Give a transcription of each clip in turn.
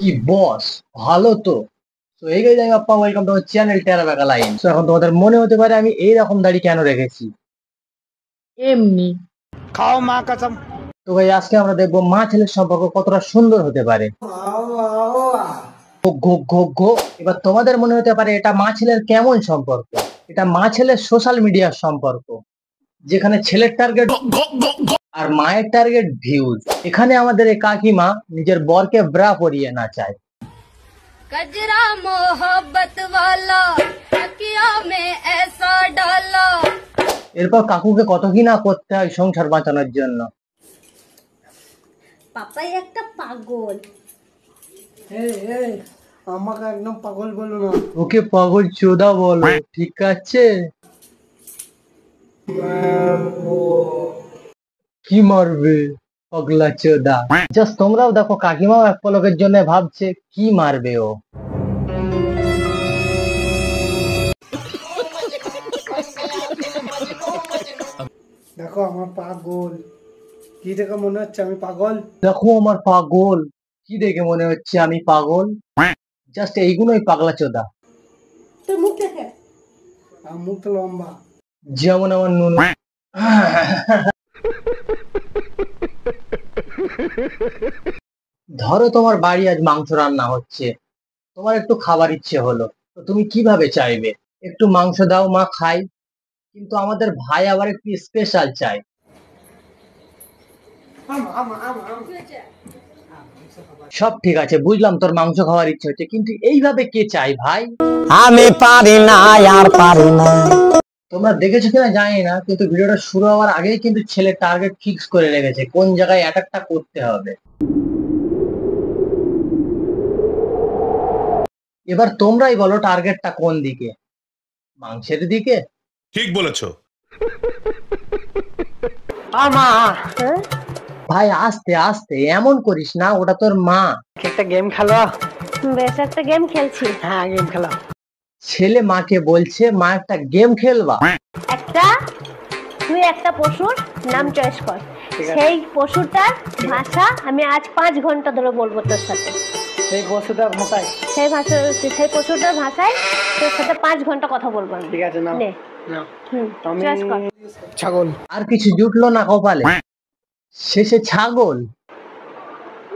কি বস, ভালো তো। তো এই গাইজ আমি আপা, ওয়েলকাম টু আওয়ার চ্যানেল টেরা বেকা লাইন। তো এখন তোমাদের মনে হতে পারে আমি এই রকম দাড়ি কেন রেখেছি, এমনি খাও মা কসম। তো ভাই আজকে আমরা দেখবো মা ছেলের সম্পর্ক কতটা সুন্দর হতে পারে। ঘো ঘো ঘো। এবার তোমাদের মনে হতে পারে এটা মা ছেলের কেমন সম্পর্ক। এটা মা ছেলের সোশ্যাল মিডিয়ার সম্পর্ক, যেখানে ছেলের টার্গেট আর মায়ের টার্গেট ভিউজ। এখানে আমাদের এই কাকিমা নিজের বরকে ব্রা পরিয়ে নাচায়। कजरा मोहब्बत वाला तकिया में ऐसा डाला। এরপর কাকুকে কত কি না করতে হয় সংসার বাঁচানোর জন্য। পাপাই একটা পাগল। আমাকে একদম পাগল বলো না। ওকে পাগল চোদা বলো, ঠিক আছে? কি মারবে পাগলা চোদা। জাস্ট তোমরাও দেখো, কাকিমাও এক পলকের জন্য ভাবছে কি মারবে ও। দেখো আমার পাগল, কি দেখে মনে হচ্ছে আমি পাগল? দেখো আমার পাগল, কি দেখে মনে হচ্ছে আমি পাগল? জাস্ট এইগুলোই পাগলা চোদা। তোর মুখ দেখে আমার মুখ তো লম্বা। যেমন আমার নুন। ধরো তোমার বাড়ি আজ মাংস রান্না হচ্ছে, তোমার একটু খাবার ইচ্ছে হলো, তো তুমি কিভাবে চাইবে একটু মাংস দাও মা খাই, কিন্তু আমাদের ভাই আবার একটু স্পেশাল চাই। সব ঠিক আছে, বুঝলাম তোর মাংস খাওয়ার ইচ্ছে হচ্ছে, কিন্তু এইভাবে কে চাই ভাই? আমি পারি না, আর পারি না। তোমরা দেখেছো কিনা জানি না, কিন্তু ভিডিওটা শুরু হওয়ার আগেই কিন্তু ছেলে টার্গেট ফিক্স করে রেখেছে কোন জায়গায় অ্যাটাকটা করতে হবে। এবার তোমরাই বলো টার্গেটটা কোন দিকে, মাংসের দিকে? ঠিক বলেছো। ভাই আস্তে আস্তে, এমন করিস না, ওটা তোর মা। একটা গেম খেলো। বেশ একটা গেম খেলছি। হ্যাঁ গেম খেলো। ছেলে মাকে বলছে মা একটা গেম খেলবা। তুই একটা পশুর নাম চয়েস কর, সেই পশুটার ভাষা আমি আজ 5 ঘন্টা ধরে বলবো তোর সাথে। সেই পশুটার ভাষায়? সেই পশুটার ভাষায় তোর সাথে 5 ঘন্টা কথা বলবো আমি। ঠিক আছে, নাও নে। নাও। আমি চয়েস কর। ছাগল। আর কিছু জুটলো না কপালে, শেষে ছাগল।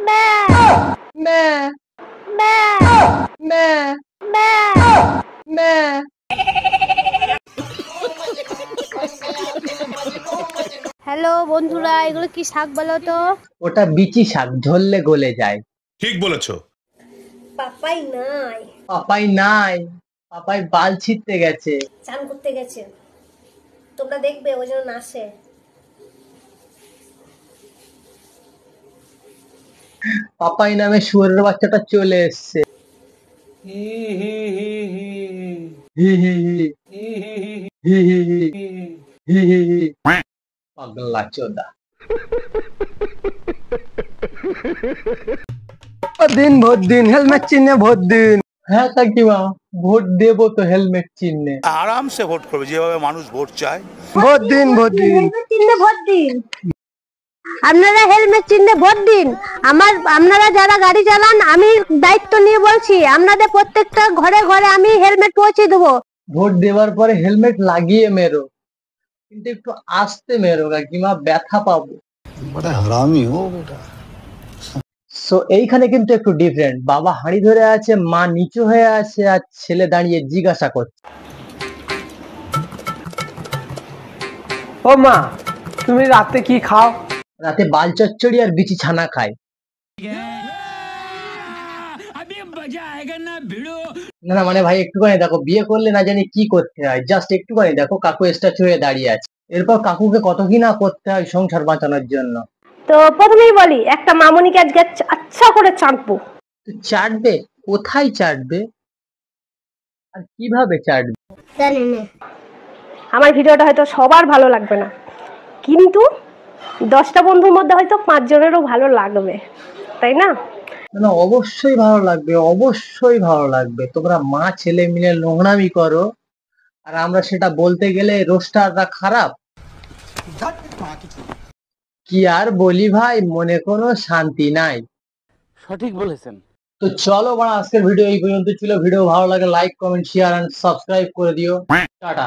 ম্যা ম্যা ম্যা ম্যা ম্যা। ম্যা। হ্যালো বন্ধুরা, এগুলো কি শাক বলো তো? ওটা বিচি শাক, ঝললে গলে যায়। ঠিক বলেছো। পাপাই নাই, পাপাই নাই, পাপাই বাল ছিঁড়তে গেছে। চান করতে গেছে, তোমরা দেখবে ওই জন্য নাচে। পাপাই নামে শুয়োরের বাচ্চাটা চলে এসছে। হি হি হি হি হি হি হি হি হি হি হি হি। হি হি হি। পাগলা চোদা। দিন ভোট দিন হেলমেট চিহ্নে ভোট দিন। হ্যাঁ কাকিমা, ভোট দেবো তো হেলমেট চিহ্নে। আরাম সে ভোট করবে, যেভাবে মানুষ ভোট চায়। ভোট দিন ভোট দিন। হেলমেট চিহ্নে ভোট দিন। আপনারা হেলমেট চিহ্নে ভোট দিন। আপনারা যারা গাড়ি চালান, আমি দায়িত্ব নিয়ে বলছি, আপনাদের প্রত্যেকটা ঘরে ঘরে আমি হেলমেট পৌঁছে দেবো। ভোট দেওয়ার পরে হেলমেট লাগিয়ে মেরো, কিন্তু একটু আস্তে মেরো কাকিমা, ব্যথা পাবো। বড় হারামি হো বেটা। সো এইখানে কিন্তু একটু ডিফারেন্ট, বাবা হাঁড়ি ধরে আছে, মা নিচু হয়ে আছে, আর ছেলে দাঁড়িয়ে জিজ্ঞাসা করছে। ও মা, তুমি রাতে কি খাও? রাতে বাল চচ্চড়ি আর বিচি ছানা খায়। না না, মানে ভাই একটুখানি দেখো, বিয়ে করলে না জানি কি করতে হয়, জাস্ট একটুখানি দেখো, কাকু স্ট্যাচু হয়ে দাঁড়িয়ে আছে। এরপর কাকুকে কত কি না করতে হয় সংসার বাঁচানোর জন্য। তো প্রথমেই বলি, একটা মামুনিকে আজকে আচ্ছা করে চাটবো। তো চাটবে, কোথায় চাটবে আর কিভাবে চাটবে? জানি না, আমার ভিডিওটা হয়তো সবার ভালো লাগবে না, কিন্তু 10টা বন্ধুর মধ্যে হয়তো 5 জনেরও ভালো লাগবে, তাই না? না অবশ্যই ভালো লাগবে, অবশ্যই ভালো লাগবে। তোমরা মা ছেলে মিলে নোংরামি করো, আর আমরা সেটা বলতে গেলে রোস্টাররা খারাপ। কি আর বলি ভাই, মনে কোনো শান্তি নাই। সঠিক বলেছেন। তো চলো বড়, আজকের ভিডিও এই পর্যন্ত ছিল। ভিডিও ভালো লাগে like comment share and subscribe করে দিও। টাটা।